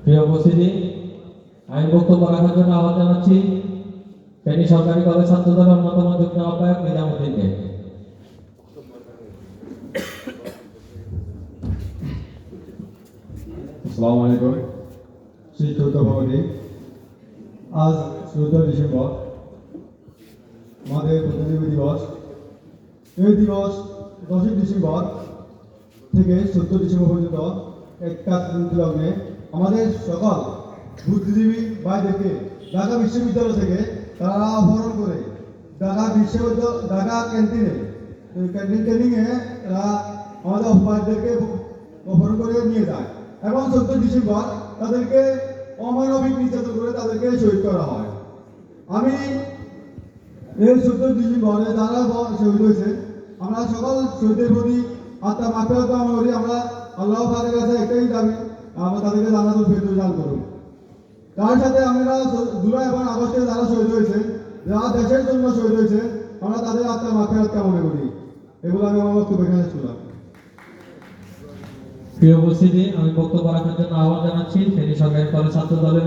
প্রিয় উপস্থিতি, আমি বক্তব্য রাখার জন্য আহ্বান জানাচ্ছি ফেনী সরকারি কলেজ ছাত্র দলের অন্যতম যুগ্ম আহ্বায়ক নিজামুদ্দিনকে। আসসালামু আলাইকুম। শ্রী চৌদ্দ ভবনী, আজ 14 ডিসেম্বর আমাদের প্রতিযোগী দিবস। এই দিবস 10 ডিসেম্বর থেকে 14 ডিসেম্বর পর্যন্ত একটা লগ্নে আমাদের সকল বুদ্ধিজীবী ভাইদেরকে ঢাকা বিশ্ববিদ্যালয় থেকে তারা অপহরণ করে ঢাকা ক্যান্টিন ট্রেনিংয়ে তারা আমাদের ভাইদেরকে অপহরণ করে নিয়ে যায় এবং 14 ডিসেম্বর তাদেরকে অমানবিক নির্যাতন করে তাদেরকে শহীদ করা হয়। আমি এই 14 ডিসেম্বরে যারা শহীদ হয়েছে, আমরা সকল শহীদের প্রতি আত্মা মাফিরত কামনা করি। আমরা আল্লাহ পাকের কাছে একটাই দাবি, আমরা তাদেরকে জান্নাতুল ফেরদৌস দান করুন। তার সাথে আমরা জুলাই এবং আগস্টে যারা শহীদ হয়েছে, যারা দেশের জন্য শহীদ হয়েছে, আমরা তাদের আত্মা মাফিরত কামনা করি। এগুলো আমি আমার বক্তব্য এখানে শেষ করলাম। প্রিয় উপস্থিতি, আমি বক্তব্য রাখার জন্য আহ্বান জানাচ্ছি ফেনী সরকারি কলেজ ছাত্র দলের